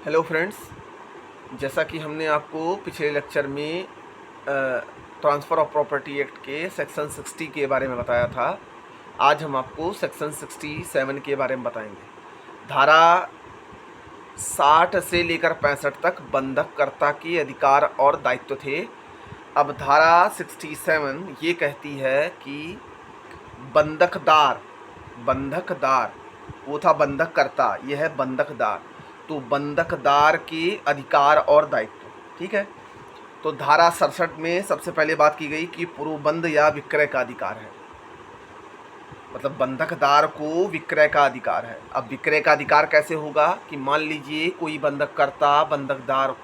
Hello friends, जैसा कि हमने आपको पिछले लेक्चर में ट्रांसफ़र ऑफ प्रॉपर्टी एक्ट के सेक्शन 60 के बारे में बताया था। आज हम आपको सेक्शन 67 के बारे में बताएंगे। धारा 60 से लेकर 65 तक बंधककर्ता के अधिकार और दायित्व थे। अब धारा 67 ये कहती है कि बंधकदार वो था बंधककर्ता, यह है बंधकदार। तो बंधकदार के अधिकार और दायित्व, ठीक है। तो धारा 67 में सबसे पहले बात की गई कि पूर्वबंध या विक्रय का अधिकार है, मतलब बंधकदार को विक्रय का अधिकार है। अब विक्रय का अधिकार कैसे होगा कि मान लीजिए कोई बंधककर्ता बंधकदार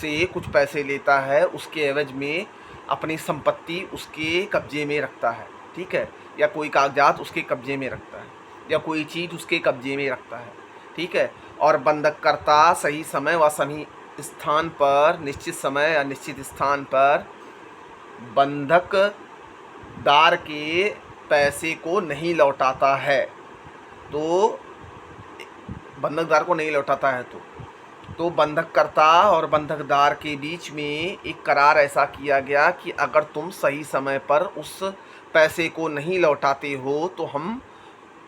से कुछ पैसे लेता है, उसके एवज में अपनी संपत्ति उसके कब्जे में रखता है, ठीक है, या कोई कागजात उसके कब्जे में रखता है, या कोई चीज़ उसके कब्जे में रखता है, ठीक है। और बंधककर्ता सही समय व सही स्थान पर, निश्चित समय या निश्चित स्थान पर बंधकदार के पैसे को नहीं लौटाता है, तो बंधकदार को नहीं लौटाता है तो बंधककर्ता और बंधकदार के बीच में एक करार ऐसा किया गया कि अगर तुम सही समय पर उस पैसे को नहीं लौटाते हो तो हम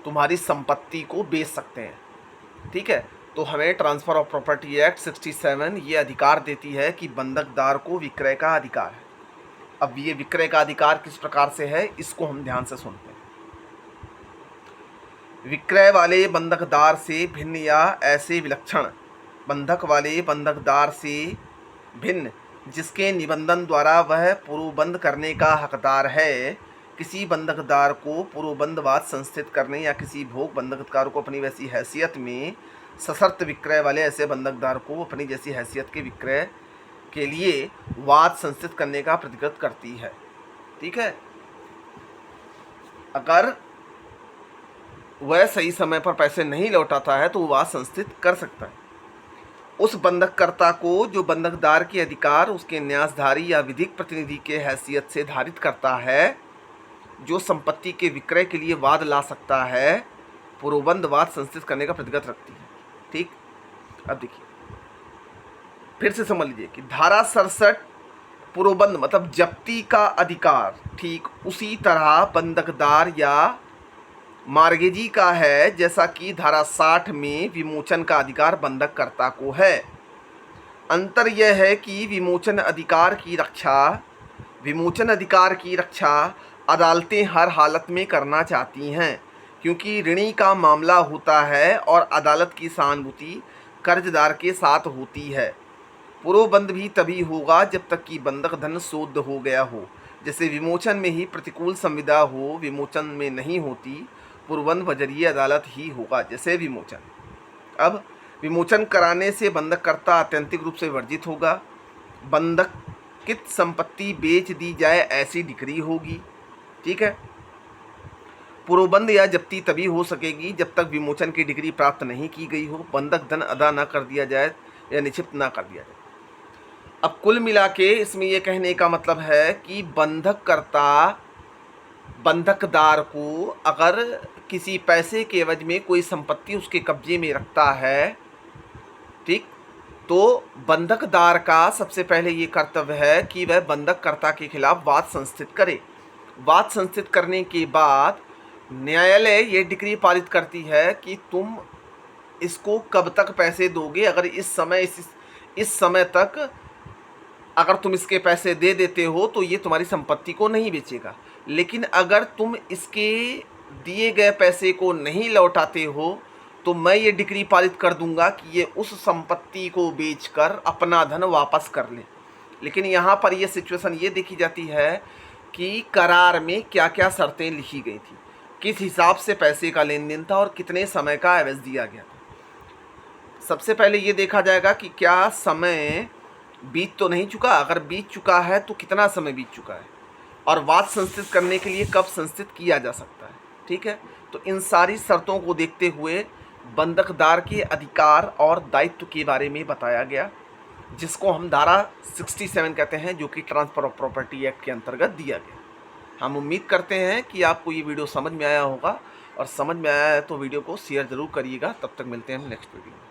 तुम्हारी संपत्ति को बेच सकते हैं, ठीक है। तो हमें ट्रांसफ़र ऑफ प्रॉपर्टी एक्ट 67 ये अधिकार देती है कि बंधकदार को विक्रय का अधिकार है। अब ये विक्रय का अधिकार किस प्रकार से है, इसको हम ध्यान से सुनते हैं। विक्रय वाले बंधकदार से भिन्न या ऐसे विलक्षण बंधक वाले बंधकदार से भिन्न जिसके निबंधन द्वारा वह पूर्वबंध करने का हकदार है, किसी बंधकदार को पूर्वबंधवाद संस्थित करने या किसी भोग बंधकदार को अपनी वैसी हैसियत में सशर्त विक्रय वाले ऐसे बंधकदार को अपनी जैसी हैसियत के विक्रय के लिए वाद संस्थित करने का प्रतिकृत करती है, ठीक है। अगर वह सही समय पर पैसे नहीं लौटाता है तो वाद संस्थित कर सकता है। उस बंधककर्ता को जो बंधकदार के अधिकार उसके न्यासधारी या विधिक प्रतिनिधि के हैसियत से धारित करता है, जो संपत्ति के विक्रय के लिए वाद ला सकता है, पूर्वबंध वाद संस्थित करने का प्रतिगत रखती है, ठीक। अब देखिए, फिर से समझ लीजिए कि धारा 67 पूर्वबंध मतलब जप्ती का अधिकार ठीक उसी तरह बंधकदार या मार्गेजी का है जैसा कि धारा 60 में विमोचन का अधिकार बंधककर्ता को है। अंतर यह है कि विमोचन अधिकार की रक्षा अदालतें हर हालत में करना चाहती हैं, क्योंकि ऋणी का मामला होता है और अदालत की सहानुभूति कर्जदार के साथ होती है। पूर्वबंध भी तभी होगा जब तक कि बंधक धन शोध हो गया हो। जैसे विमोचन में ही प्रतिकूल संविदा हो, विमोचन में नहीं होती। पूर्वबंध बजरिए अदालत ही होगा जैसे विमोचन। अब विमोचन कराने से बंधककर्ता आत्यंतिक रूप से वर्जित होगा। बंधकित संपत्ति बेच दी जाए ऐसी डिक्री होगी, ठीक है। पूर्वबंध या जप्ती तभी हो सकेगी जब तक विमोचन की डिग्री प्राप्त नहीं की गई हो, बंधक धन अदा न कर दिया जाए या निक्षिप्त न कर दिया जाए। अब कुल मिला के इसमें यह कहने का मतलब है कि बंधककर्ता बंधकदार को अगर किसी पैसे के एवज में कोई संपत्ति उसके कब्जे में रखता है, ठीक, तो बंधकदार का सबसे पहले ये कर्तव्य है कि वह बंधककर्ता के खिलाफ वाद संस्थित करे। वाद संस्थित करने के बाद न्यायालय ये डिक्री पारित करती है कि तुम इसको कब तक पैसे दोगे। अगर इस समय तक अगर तुम इसके पैसे दे देते हो तो ये तुम्हारी संपत्ति को नहीं बेचेगा, लेकिन अगर तुम इसके दिए गए पैसे को नहीं लौटाते हो तो मैं ये डिक्री पारित कर दूंगा कि ये उस संपत्ति को बेचकर अपना धन वापस कर ले। लेकिन यहाँ पर ये सिचुएशन ये देखी जाती है कि करार में क्या क्या शर्तें लिखी गई थी, किस हिसाब से पैसे का लेन देन था और कितने समय का एवज दिया गया था। सबसे पहले ये देखा जाएगा कि क्या समय बीत तो नहीं चुका, अगर बीत चुका है तो कितना समय बीत चुका है, और वाद संस्थित करने के लिए कब संस्थित किया जा सकता है, ठीक है। तो इन सारी शर्तों को देखते हुए बंधकदार के अधिकार और दायित्व के बारे में बताया गया, जिसको हम धारा 67 कहते हैं, जो कि ट्रांसफ़र ऑफ प्रॉपर्टी एक्ट के अंतर्गत दिया गया। हम उम्मीद करते हैं कि आपको ये वीडियो समझ में आया होगा, और समझ में आया है तो वीडियो को शेयर ज़रूर करिएगा। तब तक मिलते हैं हम नेक्स्ट वीडियो में।